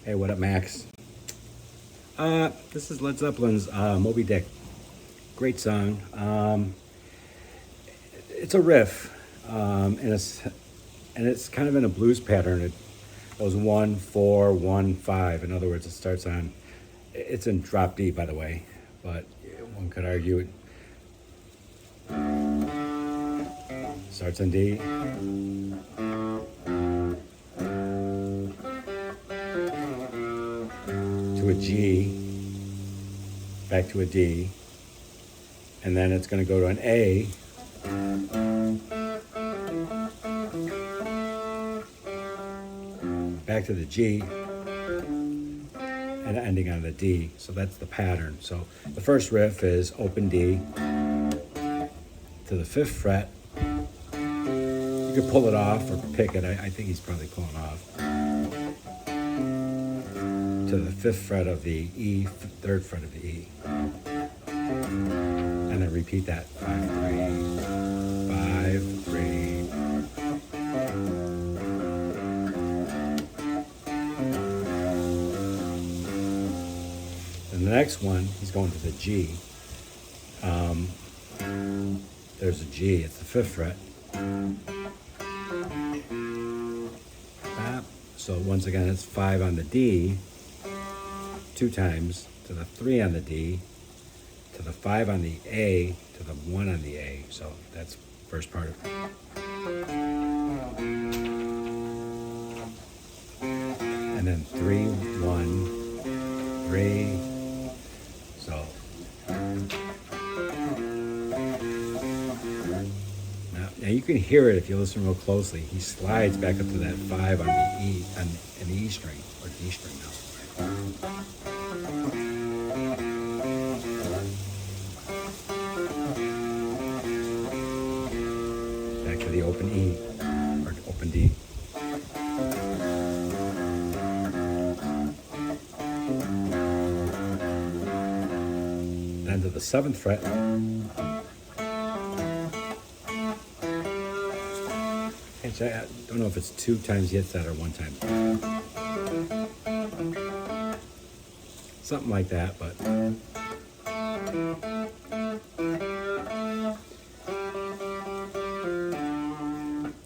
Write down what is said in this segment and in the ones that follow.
Hey, what up, Max? This is Led Zeppelin's Moby Dick. Great song. It's a riff, and it's kind of in a blues pattern. It goes 1 4 1 5. In other words, it starts on. It's in drop D, by the way, but one could argue it starts on D. To a G, back to a D, and then it's going to go to an A, back to the G, and ending on the D. So that's the pattern. So the first riff is open D to the 5th fret. You could pull it off or pick it. I think he's probably pulling off. To the 5th fret of the E, 3rd fret of the E. And then repeat that. 5 3 5 3. And the next one, he's going to the G. There's a G, it's the 5th fret. So once again, it's 5 on the D, 2 times, to the 3 on the D, to the 5 on the A, to the 1 on the A. So that's first part of it. And then 3 1 3. So now you can hear it if you listen real closely. He slides back up to that 5 on the E, on the E string, or D string now. Back to the open E, or open D. Then to the 7th fret. I don't know if it's 2 times he hits that or 1 time. Something like that, but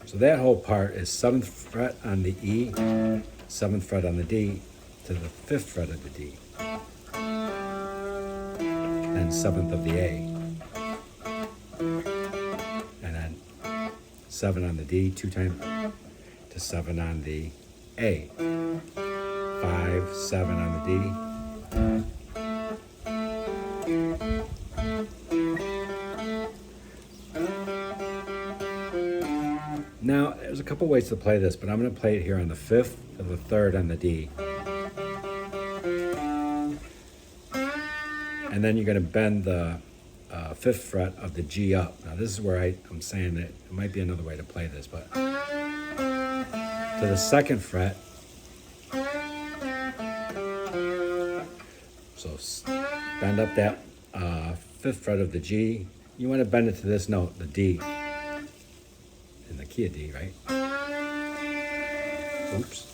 so that whole part is 7th fret on the E, 7th fret on the D, to the 5th fret of the D, then 7th of the A, and then 7 on the D 2 times to 7 on the A, 5 7 on the D, now there's a couple ways to play this, but I'm going to play it here on the 5th to the 3rd on the D, and then you're going to bend the 5th fret of the G up. Now this is where I'm saying that it might be another way to play this, but to the 2nd fret, so bend up that 5th fret of the G. You want to bend it to this note, the D, in the key of D, right? Oops.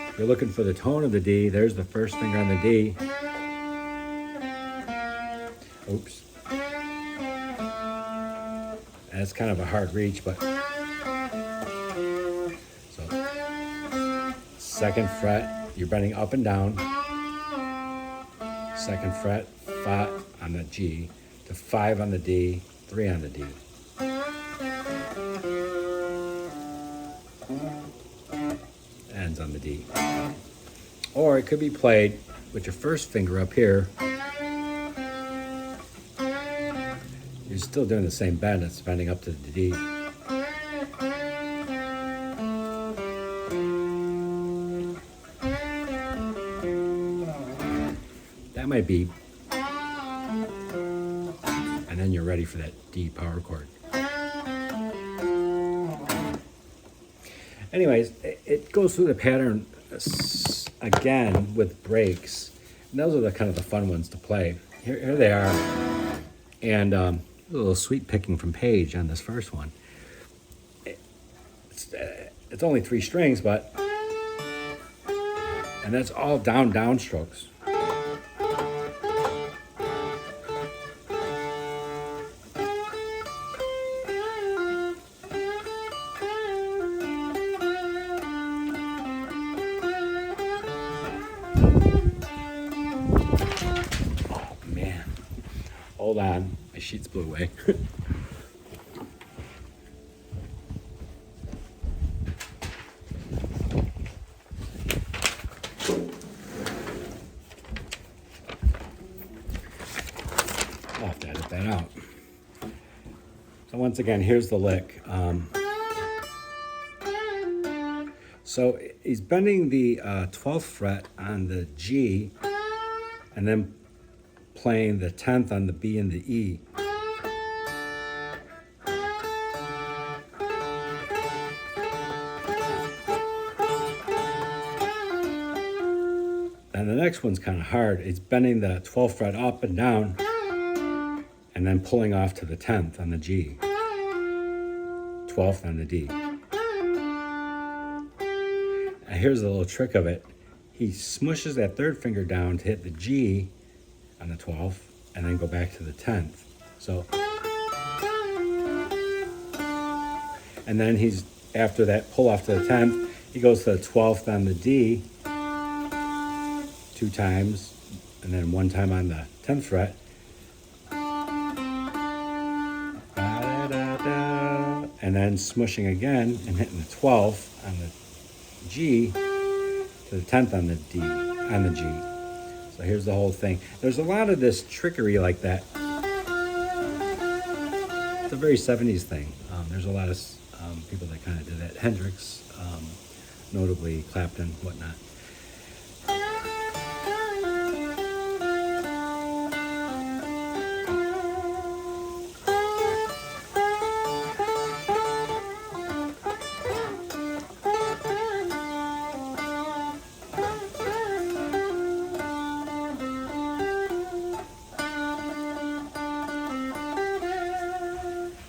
If you're looking for the tone of the D, there's the first finger on the D. Oops. That's kind of a hard reach, but so 2nd fret, you're bending up and down. 2nd fret, 5 on the G, to 5 on the D, 3 on the D. Ends on the D. Or it could be played with your first finger up here. You're still doing the same bend, it's bending up to the D. That might be, and then you're ready for that D power chord. Anyways, it goes through the pattern again with breaks. And those are the kind of the fun ones to play. Here they are. And a little sweet picking from Paige on this first one. It's it's only 3 strings, but, and that's all down strokes. Oh man, hold on, my sheets blew away. I'll have to edit that out. So once again, here's the lick. So he's bending the 12th fret on the G, and then playing the 10th on the B and the E. And the next one's kind of hard. He's bending the 12th fret up and down, and then pulling off to the 10th on the G, 12th on the D. And here's the little trick of it. He smushes that 3rd finger down to hit the G on the 12th, and then go back to the 10th. So, and then he's, after that pull off to the 10th, he goes to the 12th on the D 2 times, and then 1 time on the 10th fret. And then smushing again and hitting the 12th on the G to the 10th on the D, on the G. So here's the whole thing. There's a lot of this trickery like that. It's a very 70s thing. There's a lot of people that kind of did that. Hendrix, notably Clapton, whatnot.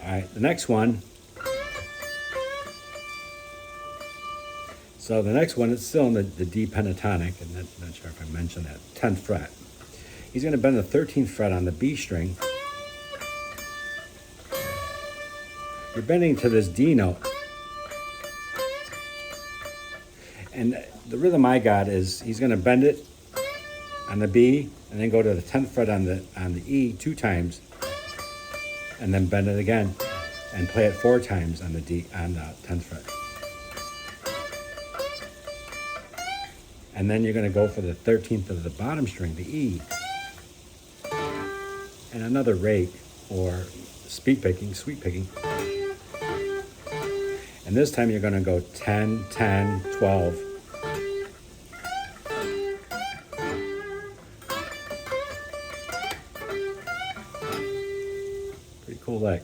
All right, the next one. So the next one, it's still in the D pentatonic, and I'm not sure if I mentioned that, 10th fret. He's going to bend the 13th fret on the B string. You're bending to this D note. And the rhythm I got is he's going to bend it on the B, and then go to the 10th fret on the E 2 times, and then bend it again, and play it 4 times on the D, on the 10th fret. And then you're going to go for the 13th of the bottom string, the E, and another rake or sweep picking. And this time you're going to go 10, 10, 12. Pretty cool lick.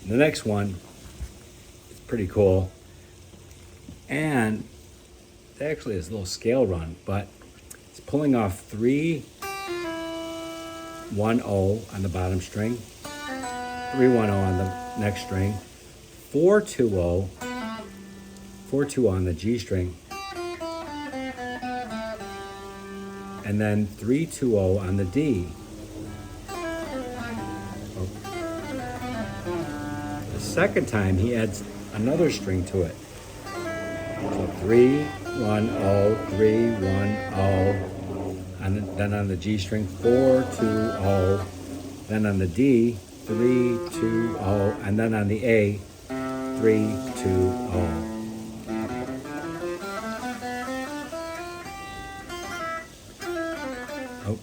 The next one is pretty cool, and it actually is a little scale run, but it's pulling off 3 1 0 on the bottom string, 3 1 0 on the next string, 4 2 0, 4 2 on the G string, and then 3 2 0 on the D. The second time he adds another string to it. So 3 1 0, 3 1 0. And then on the G string, 4 2 0. Then on the D, 3 2 0. And then on the A, 3 2 0. Oh.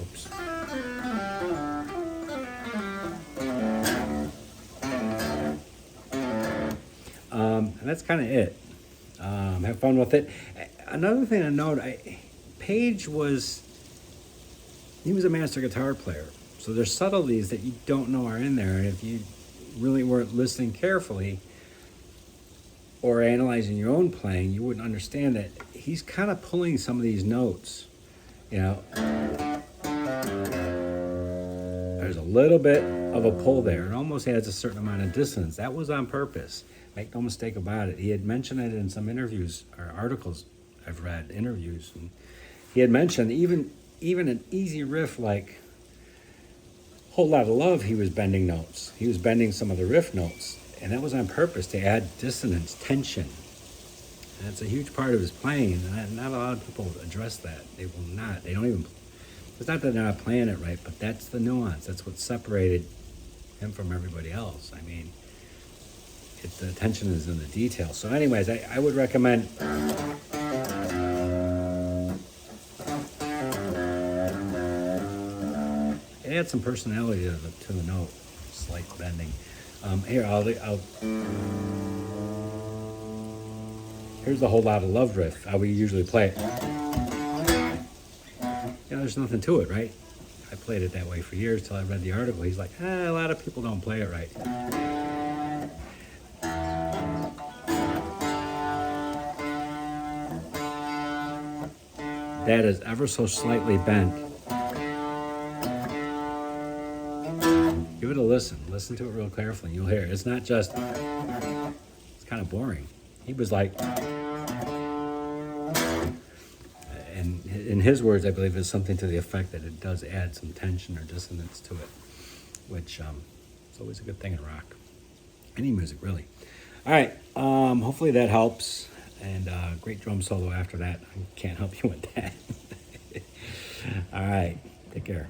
Oops. And that's kind of it. Have fun with it. Another thing to note, Page was a master guitar player. So there's subtleties that you don't know are in there. And if you really weren't listening carefully or analyzing your own playing, you wouldn't understand that he's kind of pulling some of these notes, you know. There's a little bit of a pull there. It almost adds a certain amount of dissonance. That was on purpose. Make no mistake about it. He had mentioned it in some interviews or articles I've read, interviews, and he had mentioned even an easy riff like Whole Lot of Love, he was bending notes. He was bending some of the riff notes, and that was on purpose to add dissonance, tension. And it's a huge part of his playing, and not a lot of people address that. They will not. They don't even. It's not that they're not playing it right, but that's the nuance. That's what separated him from everybody else. I mean, the attention is in the details. So anyways, I would recommend add some personality to the note, slight bending. Here, here's the Whole Lot of Love riff, how we usually play it. You know, there's nothing to it, right? I played it that way for years till I read the article. He's like, a lot of people don't play it right. That is ever so slightly bent. Give it a listen. Listen to it real carefully. You'll hear it. It's not just, it's kind of boring. He was like, and in his words, I believe, is something to the effect that it does add some tension or dissonance to it, which is always a good thing in rock. Any music, really. All right. Hopefully that helps. And great drum solo after that. I can't help you with that. All right. Take care.